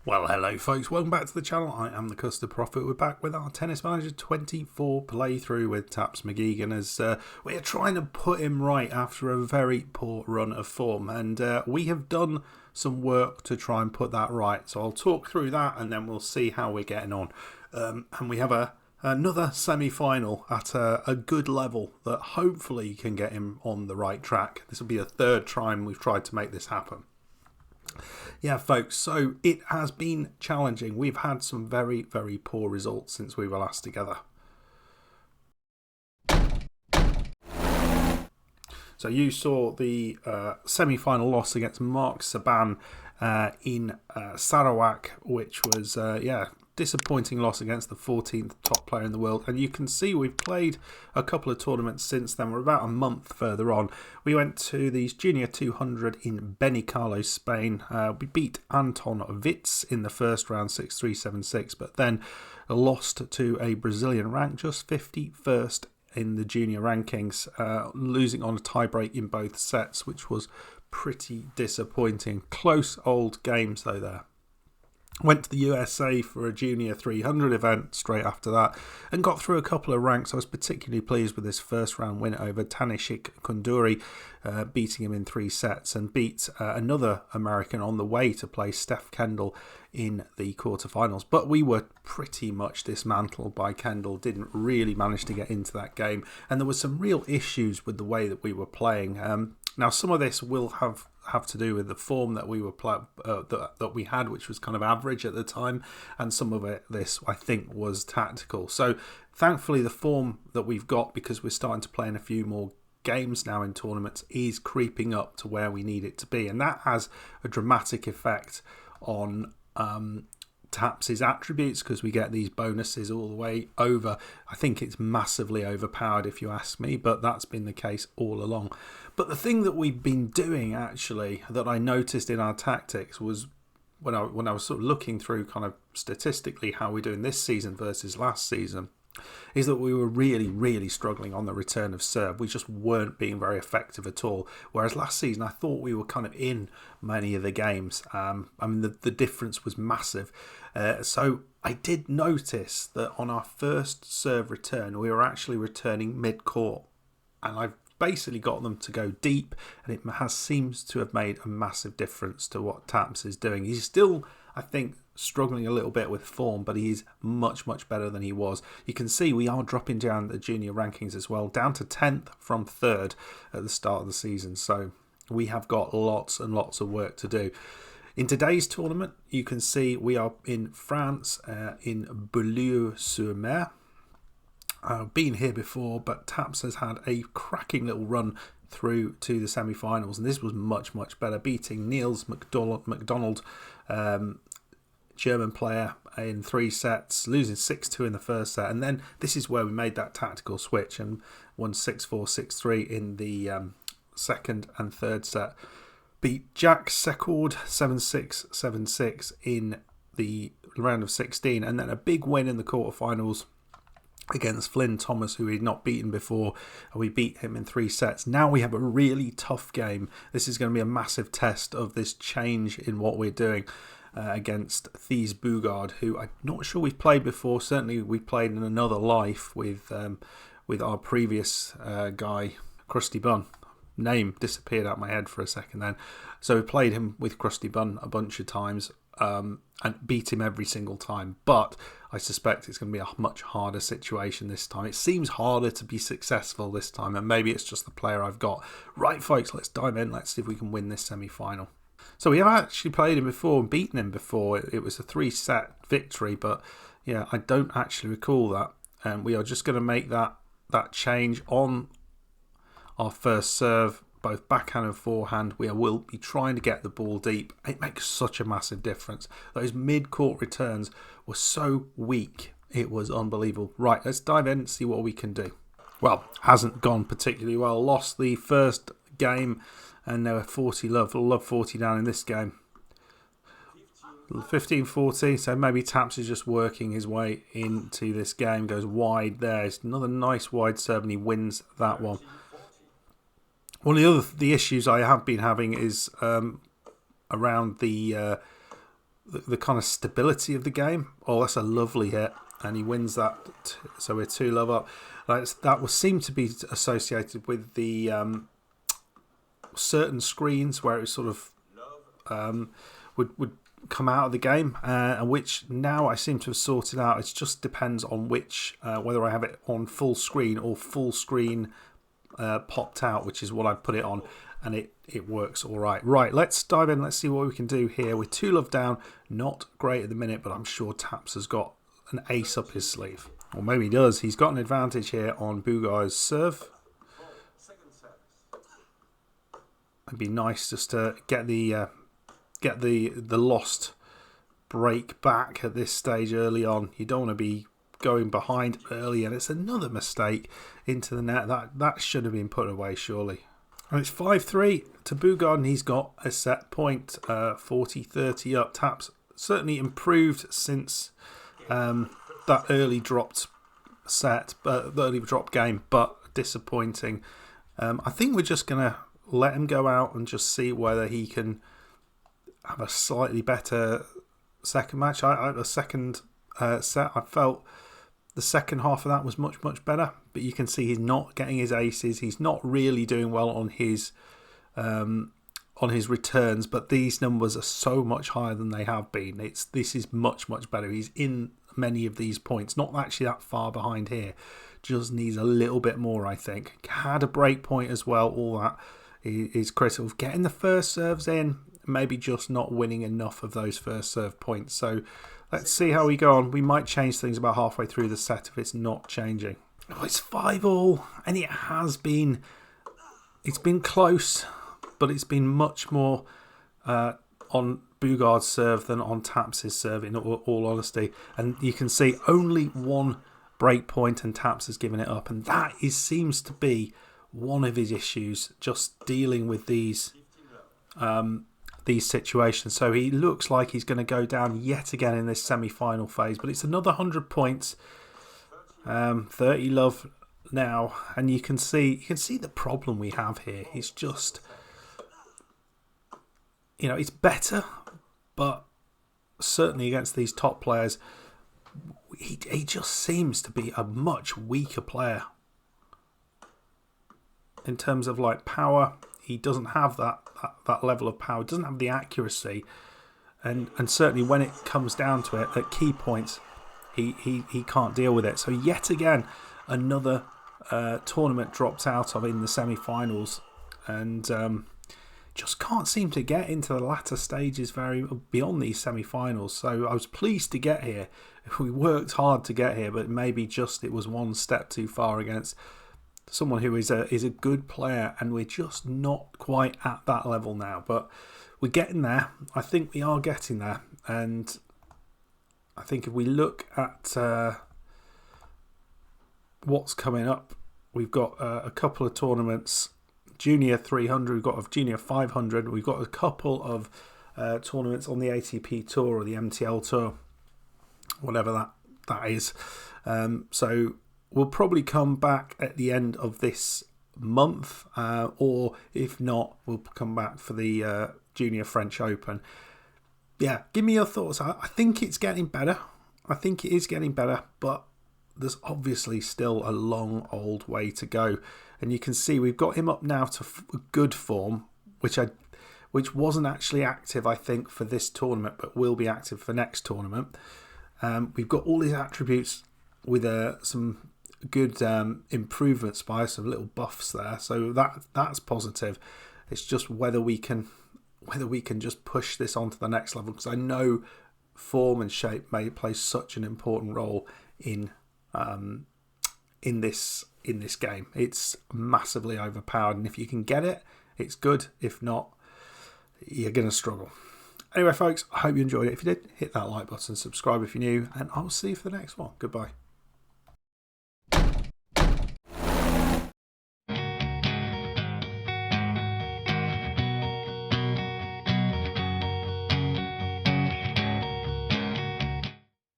Well, hello folks, welcome back to the channel. I am the Custard Prophet. We're back with our Tennis Manager 24 playthrough with Taps McGeegan as we are trying to put him right after a very poor run of form. And we have done some work to try and put that right. So I'll talk through that and then we'll see how we're getting on. And we have another semi-final at a good level that hopefully can get him on the right track. This will be the third time we've tried to make this happen. Yeah, folks, so it has been challenging. We've had some very, very poor results since we were last together. So you saw the semi-final loss against Mark Saban in Sarawak, which was, disappointing loss against the 14th top player in the world. And you can see we've played a couple of tournaments since then. We're about a month further on. We went to the Junior 200 in Benicarlo, Spain. We beat Anton Witz in the first round 6-3, 7-6, but then lost to a Brazilian ranked just 51st in the junior rankings, losing on a tiebreak in both sets, which was pretty disappointing. Close old games though there. Went to the USA for a Junior 300 event straight after that and got through a couple of ranks. I was particularly pleased with this first round win over Tanishik Kunduri, beating him in 3 sets, and beat another American on the way to play Steph Kendall in the quarterfinals. But we were pretty much dismantled by Kendall, didn't really manage to get into that game, and there were some real issues with the way that we were playing. Now, some of this will have to do with the form that we were that we had, which was kind of average at the time, and some of this I think was tactical. So thankfully the form that we've got, because we're starting to play in a few more games now in tournaments, is creeping up to where we need it to be, and that has a dramatic effect on Taps' attributes, because we get these bonuses all the way over. I think it's massively overpowered if you ask me, but that's been the case all along. But the thing that we've been doing actually that I noticed in our tactics was when I was sort of looking through kind of statistically how we're doing this season versus last season, is that we were really struggling on the return of serve. We just weren't being very effective at all. Whereas last season, I thought we were kind of in many of the games. I mean, the difference was massive. So I did notice that on our first serve return, we were actually returning mid-court. And I've basically got them to go deep, and it seems to have made a massive difference to what Taps is doing. He's still, I think, struggling a little bit with form, but he's much better than he was. You can see we are dropping down the junior rankings as well, down to 10th from 3rd at the start of the season. So we have got lots and lots of work to do. In today's tournament, you can see we are in France, in Beaulieu-sur-Mer. I've been here before, but Taps has had a cracking little run through to the semi-finals, and this was much better, beating Niels McDonald, German player, in 3 sets, losing 6-2 in the first set, and then this is where we made that tactical switch and won 6-4, 6-3 in the second and third set. Beat Jack Secord 7-6, 7-6 in the round of 16, and then a big win in the quarterfinals against Flynn Thomas, who we'd not beaten before, and we beat him in 3 sets. Now we have a really tough game. This is going to be a massive test of this change in what we're doing against Thies Bugard, who I'm not sure we've played before. Certainly we played in another life with our previous guy, Krusty Bun. Name disappeared out my head for a second then. So we played him with Krusty Bun a bunch of times and beat him every single time. But I suspect it's going to be a much harder situation this time. It seems harder to be successful this time, and maybe it's just the player I've got. Right, folks, let's dive in. Let's see if we can win this semi-final. So we have actually played him before and beaten him before. It was a 3-set victory, but yeah, I don't actually recall that. And we are just going to make that change on our first serve, both backhand and forehand. We will be trying to get the ball deep. It makes such a massive difference. Those mid-court returns were so weak. It was unbelievable. Right, let's dive in and see what we can do. Well, hasn't gone particularly well. Lost the first game, and there were 40 love 40 down in this game. 15-40, so maybe Taps is just working his way into this game. Goes wide there. It's another nice wide serve, and he wins that one. One of the issues I have been having is around the the kind of stability of the game. Oh, that's a lovely hit, and he wins that. So we're 2-love up. That will seem to be associated with the certain screens where it sort of would come out of the game, and which now I seem to have sorted out. It just depends on which whether I have it on full screen or full screen popped out, which is what I put it on, and it works all right. Right, let's dive in. Let's see what we can do here. We're 2-love down. Not great at the minute, but I'm sure Taps has got an ace up his sleeve. Or maybe he does. He's got an advantage here on Bugai's serve. It'd be nice just to get the lost break back at this stage early on. You don't want to be going behind early, and it's another mistake into the net. That should have been put away, surely. And it's 5-3 to Bugai, and he's got a set point, 40-30 up. Taps certainly improved since that early dropped set, but the early drop game, but disappointing. I think we're just going to let him go out and just see whether he can have a slightly better second match. The second set, I felt the second half of that was much, much better. But you can see he's not getting his aces. He's not really doing well on his returns. But these numbers are so much higher than they have been. This is much, much better. He's in many of these points. Not actually that far behind here. Just needs a little bit more, I think. Had a break point as well. All that is critical. Getting the first serves in, maybe just not winning enough of those first serve points. So let's see how we go on. We might change things about halfway through the set if it's not changing. Oh, it's 5-all, and it has been. It's been close, but it's been much more on Bugai's serve than on Taps' serve, in all honesty. And you can see only one break point, and Taps has given it up, and that seems to be one of his issues, just dealing with these situations. So he looks like he's going to go down yet again in this semi-final phase, but it's another 100 points, 30-love now, and you can see the problem we have here. It's just, it's better, but certainly against these top players, he just seems to be a much weaker player in terms of like power. He doesn't have that level of power. Doesn't have the accuracy, and certainly when it comes down to it at key points, he can't deal with it. So yet again, another tournament dropped out of in the semi-finals, and just can't seem to get into the latter stages beyond these semi-finals. So I was pleased to get here. We worked hard to get here, but maybe just it was one step too far against someone who is a good player, and we're just not quite at that level now. But we're getting there. I think we are getting there, and I think if we look at what's coming up, we've got a couple of tournaments. Junior 300, we've got a Junior 500, we've got a couple of tournaments on the ATP Tour or the MTL Tour, whatever that is. So we'll probably come back at the end of this month, or if not, we'll come back for the Junior French Open. Yeah, give me your thoughts. I think it's getting better. I think it is getting better, but there's obviously still a long old way to go. And you can see we've got him up now to good form, which wasn't actually active, I think, for this tournament, but will be active for next tournament. We've got all his attributes with some good improvements by some little buffs there, so that's positive. It's just whether we can just push this on to the next level, because I know form and shape may play such an important role in this game. It's massively overpowered, and if you can get it, it's good. If not, you're going to struggle. Anyway, folks, I hope you enjoyed it. If you did, hit that like button, subscribe if you're new, and I'll see you for the next one. Goodbye.